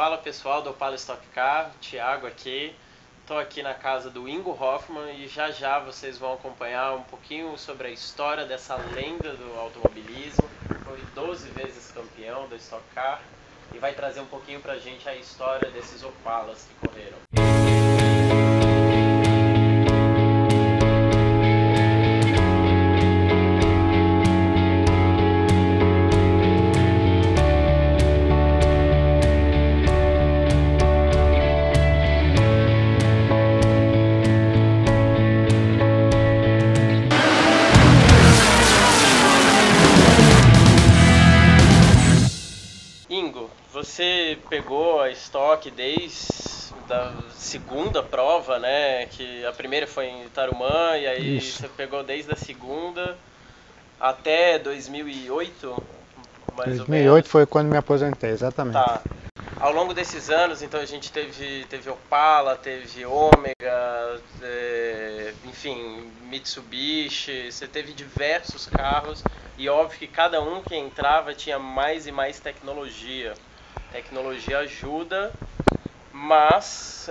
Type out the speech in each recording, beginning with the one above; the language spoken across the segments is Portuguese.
Fala pessoal do Opala Stock Car, Thiago aqui. Estou aqui na casa do Ingo Hoffmann e já vocês vão acompanhar um pouquinho sobre a história dessa lenda do automobilismo. Foi 12 vezes campeão do Stock Car e vai trazer um pouquinho pra gente a história desses Opalas que correram. Ingo, você pegou a Stock desde a segunda prova, né? Que a primeira foi em Tarumã e aí Isso. você pegou desde a segunda até 2008, mais ou 2008 menos. foi quando me aposentei, exatamente. Tá. Ao longo desses anos, então a gente teve Opala, teve Ômega, enfim, Mitsubishi, você teve diversos carros e óbvio que cada um que entrava tinha mais e mais tecnologia. Tecnologia ajuda, mas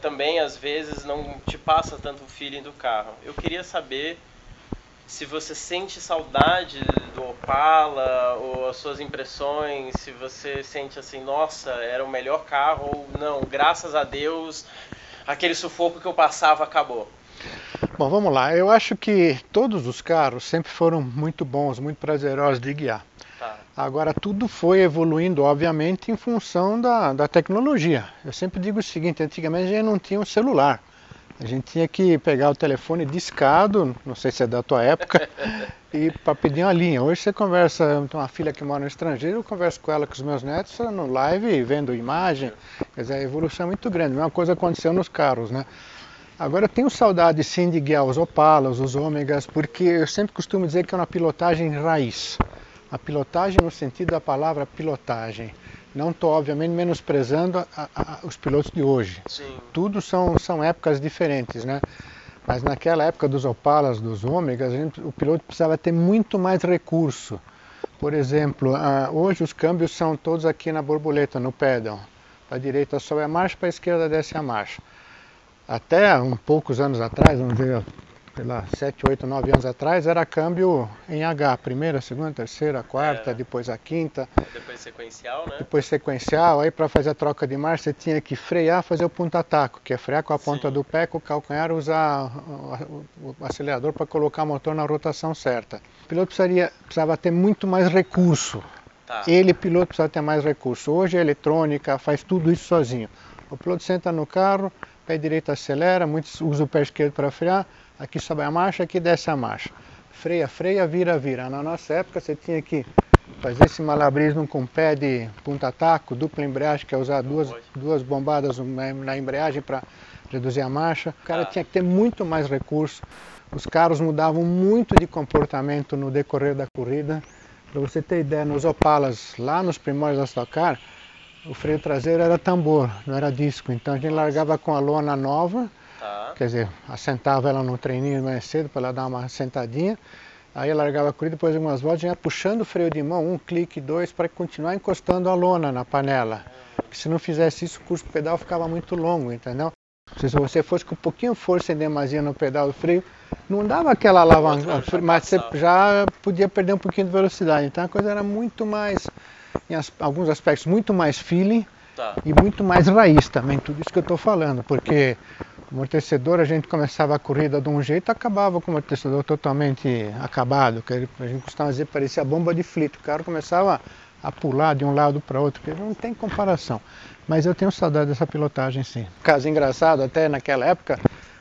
também às vezes não te passa tanto o feeling do carro. Eu queria saber se você sente saudade do Opala, ou as suas impressões, se você sente assim, nossa, era o melhor carro, ou não, graças a Deus, aquele sufoco que eu passava acabou. Bom, vamos lá. Eu acho que todos os carros sempre foram muito bons, muito prazerosos de guiar. Tá. Agora, tudo foi evoluindo, obviamente, em função da tecnologia. Eu sempre digo o seguinte, antigamente a gente não tinha um celular. A gente tinha que pegar o telefone discado, não sei se é da tua época, e para pedir uma linha. Hoje você conversa, eu tenho uma filha que mora no estrangeiro, eu converso com ela, com os meus netos, no live, vendo imagem. Quer dizer, a evolução é muito grande. A mesma coisa aconteceu nos carros, né? Agora eu tenho saudade sim de guiar os Opalas, os Ômegas, porque eu sempre costumo dizer que é uma pilotagem raiz. A pilotagem no sentido da palavra pilotagem. Não estou, obviamente, menosprezando os pilotos de hoje. Sim. Tudo são épocas diferentes, né? Mas naquela época dos Opalas, dos Ômegas, o piloto precisava ter muito mais recurso. Por exemplo, hoje os câmbios são todos aqui na borboleta, no pedal. Para a direita sobe a marcha, para a esquerda desce a marcha. Até poucos anos atrás, vamos dizer, sei lá, 7, 8, 9 anos atrás, era câmbio em H, primeira, segunda, terceira, quarta, depois a quinta. Depois sequencial, né? Depois sequencial, aí para fazer a troca de marcha você tinha que frear, fazer o punta-taco, que é frear com a ponta do pé, com o calcanhar, usar o acelerador para colocar o motor na rotação certa. O piloto precisava ter muito mais recurso. Tá. Piloto, precisava ter mais recurso. Hoje a eletrônica faz tudo isso sozinho. O piloto senta no carro, pé direito acelera, muitos usam o pé esquerdo para frear, aqui sobe a marcha, aqui desce a marcha. Freia, freia, vira, vira. Na nossa época você tinha que fazer esse malabrismo com pé de punta-taco, dupla embreagem, que é usar duas bombadas na embreagem para reduzir a marcha. O cara tinha que ter muito mais recurso. Os carros mudavam muito de comportamento no decorrer da corrida. Para você ter ideia, nos Opalas, lá nos primórdios da Stock Car, o freio traseiro era tambor, não era disco. Então a gente largava com a lona nova, quer dizer, assentava ela no treininho mais cedo para ela dar uma sentadinha. Aí largava a corrida, depois de algumas voltas, ia puxando o freio de mão, 1 clique, 2, para continuar encostando a lona na panela. Porque se não fizesse isso, o curso do pedal ficava muito longo, entendeu? Se você fosse com um pouquinho de força em demasia no pedal do freio, não dava aquela alavanca, mas você já podia perder um pouquinho de velocidade. Então a coisa era muito mais, em alguns aspectos, muito mais feeling e muito mais raiz também, tudo isso que eu estou falando, porque o amortecedor, a gente começava a corrida de um jeito e acabava com o amortecedor totalmente acabado, que a gente costuma dizer que parecia bomba de flito, o carro começava a pular de um lado para outro, porque não tem comparação. Mas eu tenho saudade dessa pilotagem sim. Caso engraçado, até naquela época,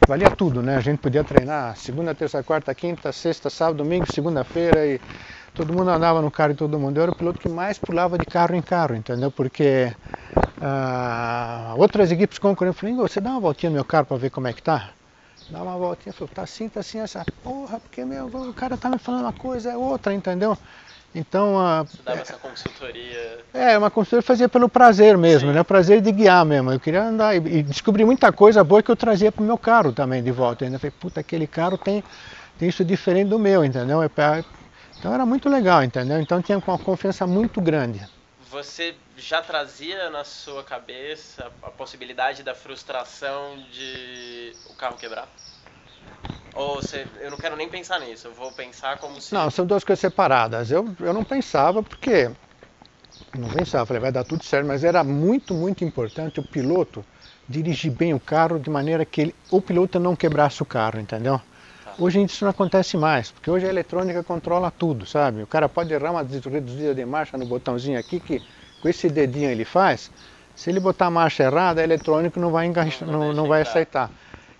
valia tudo, né? A gente podia treinar segunda, terça, quarta, quinta, sexta, sábado, domingo, segunda-feira e todo mundo andava no carro de todo mundo. Eu era o piloto que mais pulava de carro em carro, entendeu? Porque outras equipes concorrentes falaram, você dá uma voltinha no meu carro para ver como é que tá? Dá uma voltinha, falou, tá assim, essa porra, porque o cara tá me falando uma coisa, é outra, entendeu? Então, você dava essa consultoria? Uma consultoria fazia pelo prazer mesmo, sim, né? O prazer de guiar mesmo. Eu queria andar e descobri muita coisa boa que eu trazia pro meu carro também de volta. Eu falei, puta, aquele carro tem isso diferente do meu, entendeu? Então era muito legal, entendeu? Então tinha uma confiança muito grande. você já trazia na sua cabeça a possibilidade da frustração de o carro quebrar? Ou eu não quero nem pensar nisso, eu vou pensar como se... Não, são duas coisas separadas. Eu não pensava porque... Não pensava, falei, vai dar tudo certo, mas era muito, muito importante o piloto dirigir bem o carro de maneira que o piloto não quebrasse o carro, entendeu? Tá. Hoje isso não acontece mais, porque hoje a eletrônica controla tudo, sabe? O cara pode errar uma reduzida de marcha no botãozinho aqui, que com esse dedinho ele faz. Se ele botar a marcha errada, a eletrônica não vai, não vai aceitar.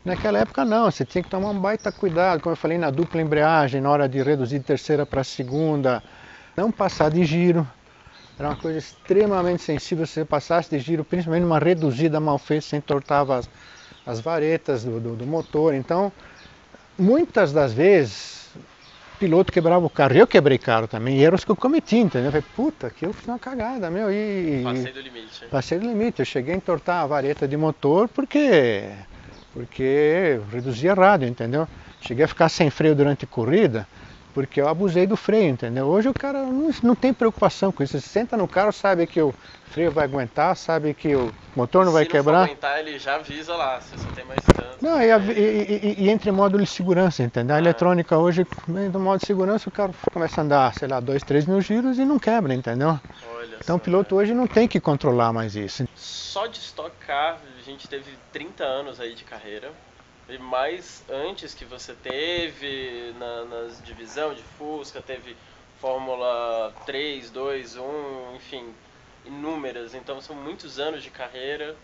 Naquela época não, você tinha que tomar um baita cuidado, como eu falei, na dupla embreagem, na hora de reduzir de terceira para segunda, não passar de giro. Era uma coisa extremamente sensível se você passasse de giro, principalmente numa reduzida mal feita, você entortava as varetas do motor. Então, muitas das vezes, o piloto quebrava o carro. Eu quebrei carro também, e eram os que eu cometi, entendeu? Eu falei, puta, que eu fiz uma cagada, meu. Passei do limite. Passei do limite. Eu cheguei a entortar a vareta de motor porque eu reduzi errado, entendeu? Cheguei a ficar sem freio durante a corrida, porque eu abusei do freio, entendeu? Hoje o cara não tem preocupação com isso. Você senta no carro, sabe que o freio vai aguentar, sabe que o motor não vai quebrar. Se não for aguentar, ele já avisa lá, se você tem mais tanto. Não, e entra em módulo de segurança, entendeu? A eletrônica hoje, no modo de segurança, o carro começa a andar, sei lá, 2, 3 mil giros e não quebra, entendeu? Olha então só, o piloto hoje não tem que controlar mais isso. Só de Stock Car, a gente teve 30 anos aí de carreira. E mais antes que você teve nas divisão de Fusca, teve Fórmula 3, 2, 1, enfim, inúmeras. Então são muitos anos de carreira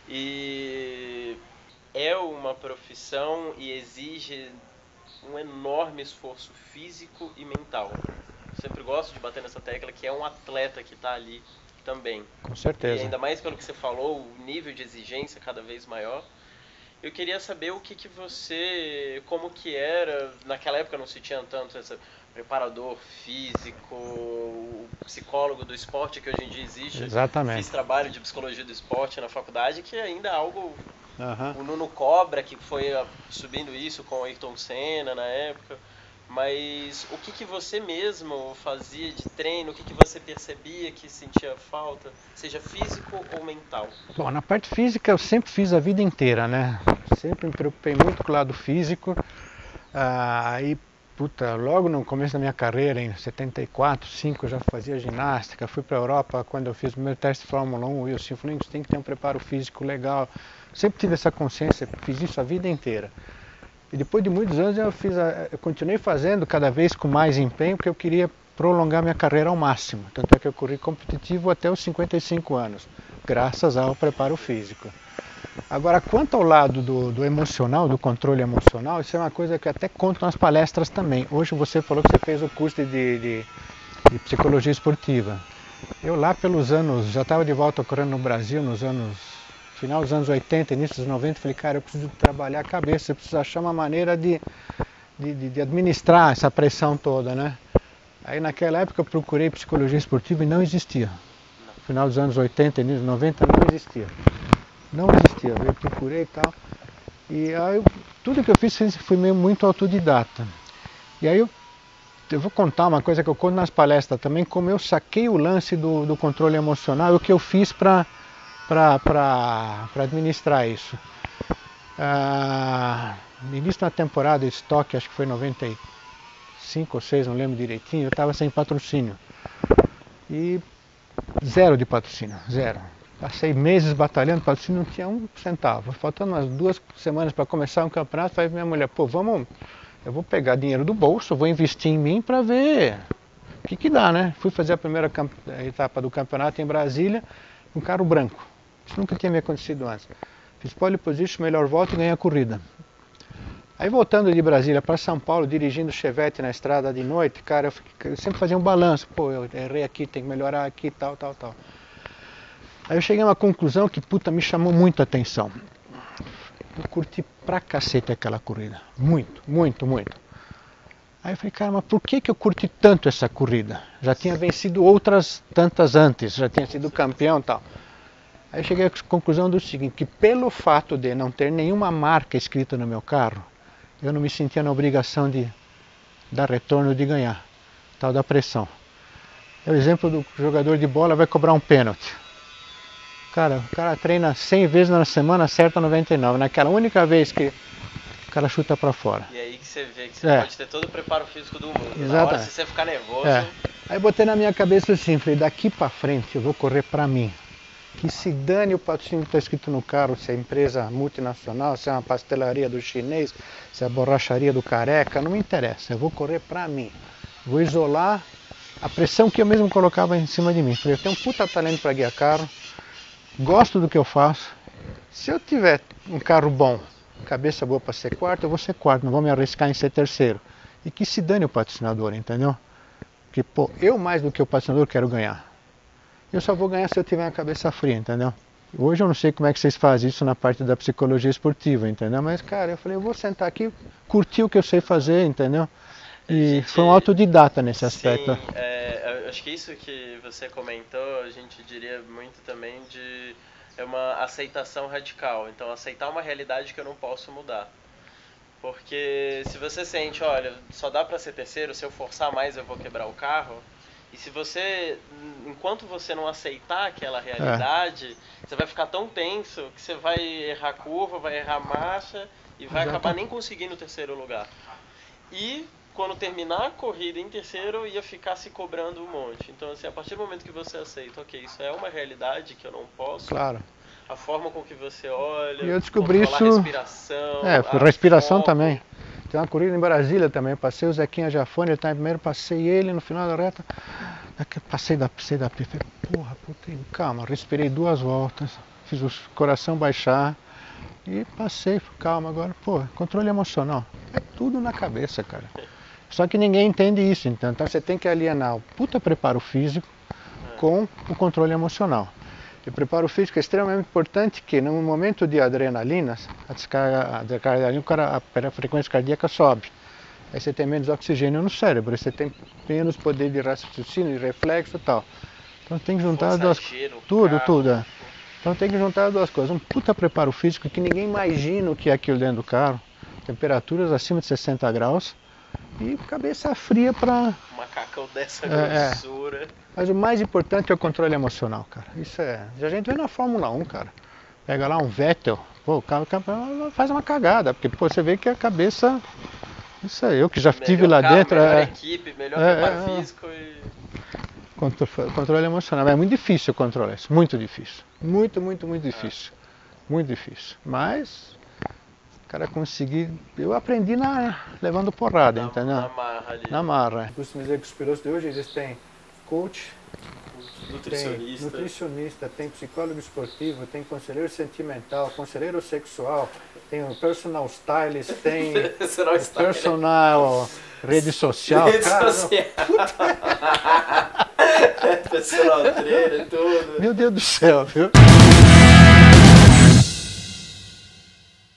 e é uma profissão e exige um enorme esforço físico e mental. Eu sempre gosto de bater nessa tecla que é um atleta que está ali também. Com certeza. E ainda mais pelo que você falou, o nível de exigência cada vez maior. Eu queria saber o que você, como que era, naquela época não se tinha tanto esse preparador físico, o psicólogo do esporte que hoje em dia existe. Exatamente. Fiz trabalho de psicologia do esporte na faculdade, que ainda é algo... Uhum. O Nuno Cobra, que foi subindo isso com o Ayrton Senna na época. Mas o que você mesmo fazia de treino, o que você percebia que sentia falta, seja físico ou mental? Bom, na parte física eu sempre fiz a vida inteira, né? Sempre me preocupei muito com o lado físico. Logo no começo da minha carreira, em 74, 5, eu já fazia ginástica. Fui para a Europa quando eu fiz o meu teste de Fórmula 1. O Wilson falou, você tem que ter um preparo físico legal. Sempre tive essa consciência, fiz isso a vida inteira. E depois de muitos anos eu continuei fazendo cada vez com mais empenho, porque eu queria prolongar minha carreira ao máximo. Tanto é que eu corri competitivo até os 55 anos, graças ao preparo físico. Agora, quanto ao lado do emocional, do controle emocional, isso é uma coisa que até conto nas palestras também. Hoje você falou que você fez o curso de psicologia esportiva. Eu lá pelos anos, já estava de volta correndo no Brasil, final dos anos 80, início dos 90, falei, cara, eu preciso trabalhar a cabeça, eu preciso achar uma maneira de administrar essa pressão toda, né? Aí naquela época eu procurei psicologia esportiva e não existia. Final dos anos 80, início dos 90, não existia. Não existia, eu procurei e tal. E aí tudo que eu fiz foi meio muito autodidata. E aí eu vou contar uma coisa que eu conto nas palestras também, como eu saquei o lance do controle emocional, o que eu fiz para administrar isso. No início da temporada de estoque, acho que foi 95 ou 6, não lembro direitinho, eu estava sem patrocínio. E zero de patrocínio, zero. Passei meses batalhando, patrocínio não tinha um centavo. Faltando umas 2 semanas para começar um campeonato, falei pra minha mulher, eu vou pegar dinheiro do bolso, vou investir em mim para ver o que dá, né? Fui fazer a primeira etapa do campeonato em Brasília, com carro branco. Isso nunca tinha me acontecido antes. Fiz pole position, melhor volta e ganhei a corrida. Aí voltando de Brasília para São Paulo, dirigindo Chevette na estrada de noite, cara, eu sempre fazia um balanço. Eu errei aqui, tem que melhorar aqui, tal. Aí eu cheguei a uma conclusão que, me chamou muito a atenção. Eu curti pra cacete aquela corrida. Muito. Aí eu falei, cara, mas por que eu curti tanto essa corrida? Já tinha vencido outras tantas antes, já tinha sido campeão e tal. Aí eu cheguei à conclusão do seguinte, que pelo fato de não ter nenhuma marca escrita no meu carro, eu não me sentia na obrigação de dar retorno, de ganhar, tal da pressão. É o exemplo do jogador de bola vai cobrar um pênalti. Cara, o cara treina 100 vezes na semana, acerta 99. Naquela única vez que o cara chuta pra fora. E aí que você vê que você pode ter todo o preparo físico do mundo. Exato. Na hora, se você ficar nervoso... Aí botei na minha cabeça assim, falei, daqui pra frente eu vou correr pra mim. Que se dane o patrocínio que está escrito no carro, se é empresa multinacional, se é uma pastelaria do chinês, se é a borracharia do careca, não me interessa, eu vou correr pra mim. Vou isolar a pressão que eu mesmo colocava em cima de mim. Falei, eu tenho um puta talento para guiar carro, gosto do que eu faço. Se eu tiver um carro bom, cabeça boa para ser quarto, eu vou ser quarto, não vou me arriscar em ser terceiro. E que se dane o patrocinador, entendeu? Porque, pô, eu mais do que o patrocinador quero ganhar. Eu só vou ganhar se eu tiver a cabeça fria, entendeu? Hoje eu não sei como é que vocês fazem isso na parte da psicologia esportiva, entendeu? Mas, cara, eu falei, eu vou sentar aqui, curtir o que eu sei fazer, entendeu? E foi um autodidata nesse aspecto. Sim, acho que isso que você comentou, a gente diria muito também de uma aceitação radical. Então, aceitar uma realidade que eu não posso mudar. Porque se você sente, olha, só dá pra ser terceiro, se eu forçar mais eu vou quebrar o carro. E se você, enquanto você não aceitar aquela realidade, você vai ficar tão tenso que você vai errar curva, vai errar marcha e vai acabar nem conseguindo o terceiro lugar. E quando terminar a corrida em terceiro, ia ficar se cobrando um monte. Então, assim, a partir do momento que você aceita, ok, isso é uma realidade que eu não posso. Claro. A forma com que você olha, e eu descobri isso. A respiração. Respiração também. Tem uma corrida em Brasília também, eu passei o Zequinha Jafone, ele está em primeiro, passei ele no final da reta, passei da pista, falei, porra, calma, respirei 2 voltas, fiz o coração baixar e passei, calma, agora, pô, controle emocional, é tudo na cabeça, cara. Só que ninguém entende isso, então você tem que alienar o puta preparo físico com o controle emocional. E o preparo físico é extremamente importante que no momento de adrenalina, a descarga de adrenalina, a frequência cardíaca sobe. Aí você tem menos oxigênio no cérebro, você tem menos poder de raciocínio, de reflexo e tal. Então tem que juntar as duas coisas. Tudo. Então tem que juntar as duas coisas. Um puta preparo físico que ninguém imagina o que é aquilo dentro do carro. Temperaturas acima de 60 graus. E cabeça fria para... Macacão dessa grossura. Mas o mais importante é o controle emocional, cara. Isso é... A gente vê na Fórmula 1, cara. Pega lá um Vettel, pô, o cara faz uma cagada, porque pô, você vê que a cabeça... Isso é eu que já estive lá dentro. Melhor equipe, melhor preparo físico e... Controle emocional. É muito difícil controlar isso, muito difícil. Muito difícil. Muito difícil. Mas... O cara conseguir... Eu aprendi levando porrada, entendeu? Na marra ali. Na marra. Costumo dizer que os pilotos de hoje eles têm coach, nutricionista, tem psicólogo esportivo, tem conselheiro sentimental, conselheiro sexual, tem o personal stylist, tem personal rede social. Personal trainer, tudo. Meu Deus do céu, viu?